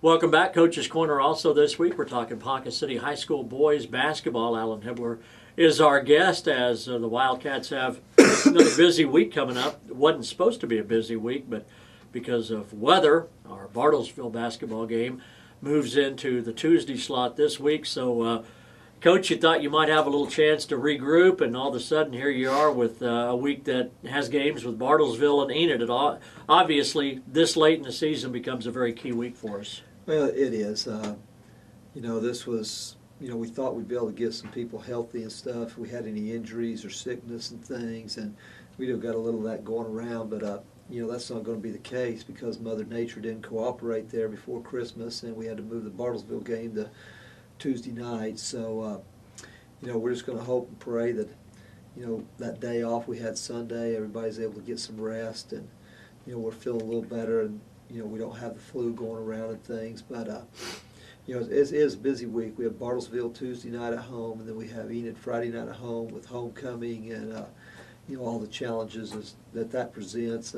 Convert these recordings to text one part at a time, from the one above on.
Welcome back, Coach's Corner. Also this week, we're talking Ponca City High School boys basketball. Alan Hibler is our guest as the Wildcats have another busy week coming up. It wasn't supposed to be a busy week, but because of weather, our Bartlesville basketball game moves into the Tuesday slot this week. So, Coach, you thought you might have a little chance to regroup, and all of a sudden here you are with a week that has games with Bartlesville and Enid. Obviously, this late in the season becomes a very key week for us. Well, it is. This was, we thought we'd be able to get some people healthy and stuff. If we had any injuries or sickness and things, and we got a little of that going around, but that's not going to be the case because Mother Nature didn't cooperate there before Christmas, and we had to move the Bartlesville game to Tuesday night. So, we're just going to hope and pray that, that day off we had Sunday, everybody's able to get some rest, and, we're feeling a little better, and, we don't have the flu going around and things. But, it is a busy week. We have Bartlesville Tuesday night at home, and then we have Enid Friday night at home with homecoming and, all the challenges that presents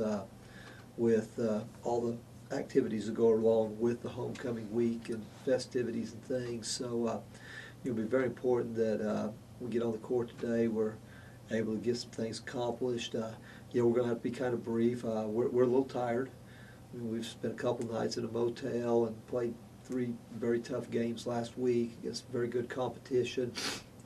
with all the activities that go along with the homecoming week and festivities and things. So it'll be very important that we get on the court today. We're able to get some things accomplished. We're going to have to be kind of brief. We're a little tired. We've spent a couple nights in a motel and played 3 very tough games last week against very good competition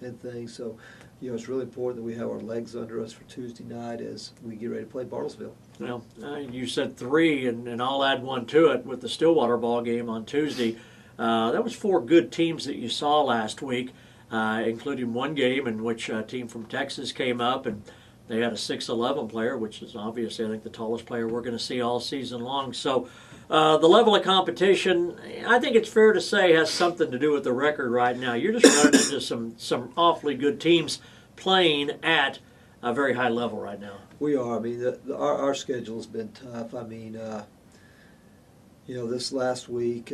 and things. So, it's really important that we have our legs under us for Tuesday night as we get ready to play Bartlesville. Well, you said 3, and I'll add 1 to it with the Stillwater ball game on Tuesday. That was 4 good teams that you saw last week, including 1 game in which a team from Texas came up, and they had a 6'11" player, which is obviously, I think, the tallest player we're going to see all season long. So the level of competition, I think it's fair to say, has something to do with the record right now. You're just running into some awfully good teams playing at a very high level right now. We are. I mean, our schedule has been tough. I mean, this last week,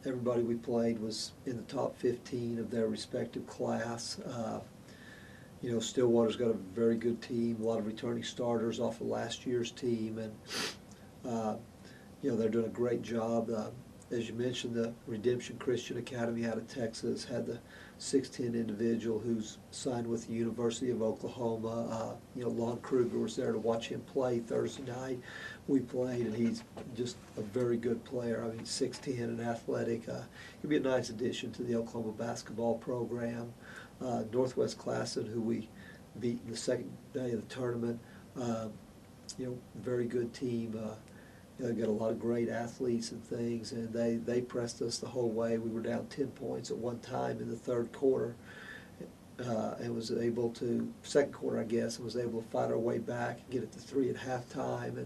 everybody we played was in the top 15 of their respective class. Stillwater's got a very good team, a lot of returning starters off of last year's team, and they're doing a great job. As you mentioned, the Redemption Christian Academy out of Texas had the 6'10" individual who's signed with the University of Oklahoma. Lon Kruger was there to watch him play Thursday night. We played, and he's just a very good player. I mean, 6'10" and athletic. He'll be a nice addition to the Oklahoma basketball program. Northwest Classen, who we beat in the second day of the tournament, very good team. They've got a lot of great athletes and things, and they pressed us the whole way. We were down 10 points at one time in the third quarter, and was able to, second quarter I guess, and was able to fight our way back and get it to 3 at halftime,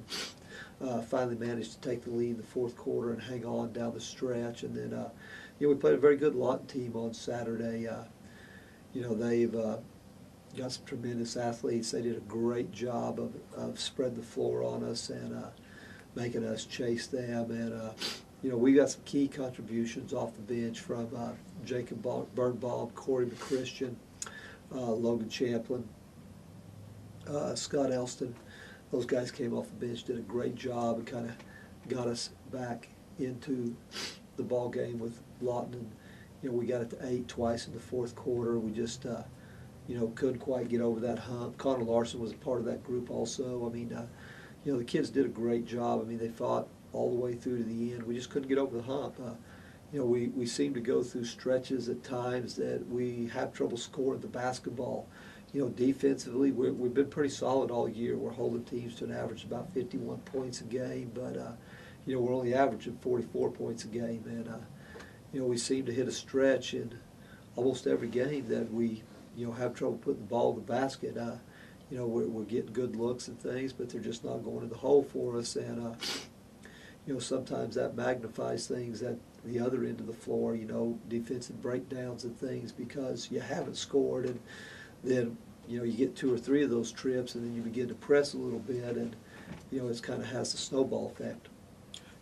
and finally managed to take the lead in the fourth quarter and hang on down the stretch. And then, we played a very good Lawton team on Saturday. They've got some tremendous athletes. They did a great job of spreading the floor on us and making us chase them. And, we got some key contributions off the bench from Jacob Birnbaum, Corey McChristian, Logan Champlin, Scott Elston. Those guys came off the bench, did a great job, and kind of got us back into the ball game with Lawton. And, we got it to 8 twice in the fourth quarter. We just, couldn't quite get over that hump. Connor Larson was a part of that group also. I mean, the kids did a great job. I mean, they fought all the way through to the end. We just couldn't get over the hump. We seem to go through stretches at times that we have trouble scoring the basketball. Defensively, we've been pretty solid all year. We're holding teams to an average of about 51 points a game, but, we're only averaging 44 points a game. And, we seem to hit a stretch in almost every game that we, have trouble putting the ball in the basket. We're getting good looks and things, but they're just not going in the hole for us. And, sometimes that magnifies things at the other end of the floor, defensive breakdowns and things because you haven't scored. And then, you get 2 or 3 of those trips, and then you begin to press a little bit, and, it kind of has the snowball effect.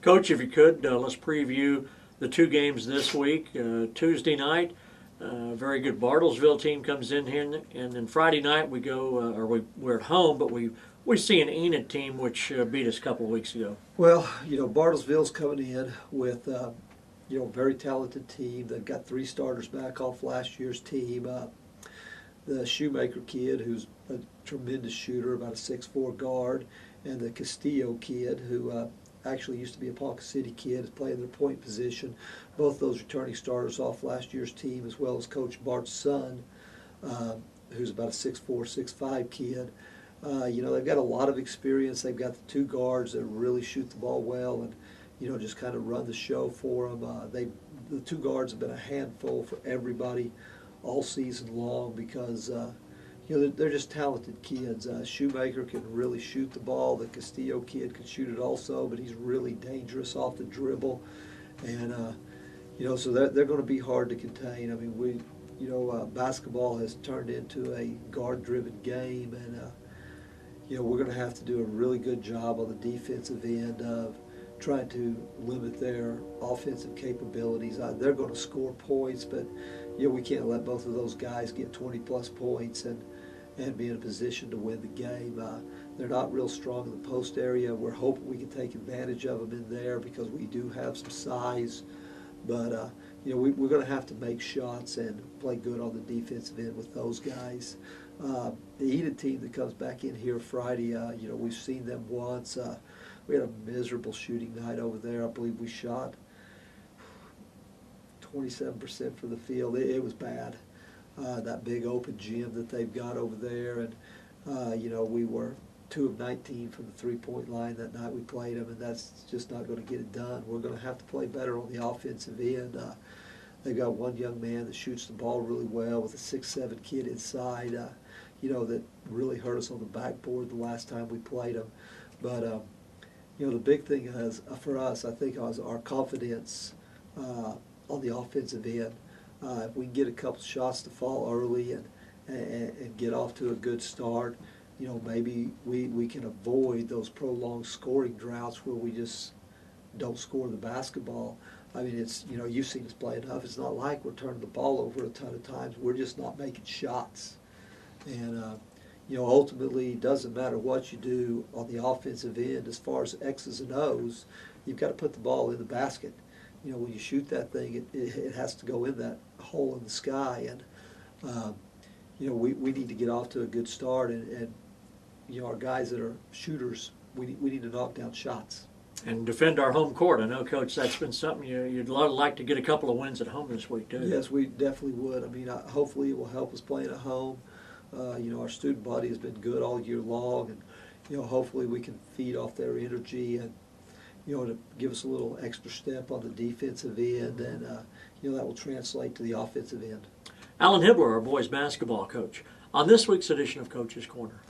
Coach, if you could, let's preview the 2 games this week. Tuesday night, very good Bartlesville team comes in here, and then Friday night we're at home, but we see an Enid team which beat us a couple of weeks ago. Well, Bartlesville's coming in with very talented team. They've got 3 starters back off last year's team. The Shoemaker kid, who's a tremendous shooter, about a 6'4" guard, and the Castillo kid, who actually used to be a Ponca City kid, is playing their point position. Both those returning starters off last year's team, as well as Coach Bart's son, who's about a 6'4", 6'5" kid. They've got a lot of experience. They've got the 2 guards that really shoot the ball well and, just kind of run the show for them. The 2 guards have been a handful for everybody all season long because, they're just talented kids. Shoemaker can really shoot the ball. The Castillo kid can shoot it also, but he's really dangerous off the dribble. And, so they're going to be hard to contain. I mean, basketball has turned into a guard-driven game, and, we're going to have to do a really good job on the defensive end of trying to limit their offensive capabilities. They're going to score points, but, we can't let both of those guys get 20-plus points and be in a position to win the game. They're not real strong in the post area. We're hoping we can take advantage of them in there because we do have some size. But, we're going to have to make shots and play good on the defensive end with those guys. The Enid team that comes back in here Friday, we've seen them once. We had a miserable shooting night over there. I believe we shot 27% from the field. It was bad. That big open gym that they've got over there, and we were 2 of 19 from the 3-point line that night we played them, and that's just not going to get it done. We're going to have to play better on the offensive end. They've got one young man that shoots the ball really well with a 6'7" kid inside, that really hurt us on the backboard the last time we played them. But, the big thing is, for us, I think, is our confidence on the offensive end. If we can get a couple shots to fall early and get off to a good start, maybe we can avoid those prolonged scoring droughts where we just don't score the basketball. I mean, it's, you've seen us play enough. It's not like we're turning the ball over a ton of times. We're just not making shots. And, ultimately, it doesn't matter what you do on the offensive end as far as X's and O's. You've got to put the ball in the basket. When you shoot that thing, it has to go in that hole in the sky. And, we need to get off to a good start. And our guys that are shooters, we need to knock down shots. And defend our home court. I know, Coach, that's been something you'd like to get a couple of wins at home this week, too. Yes, we definitely would. I mean, hopefully it will help us playing at home. Our student body has been good all year long, and, hopefully we can feed off their energy and, to give us a little extra step on the defensive end, and, that will translate to the offensive end. Alan Hibler, our boys basketball coach, on this week's edition of Coach's Corner.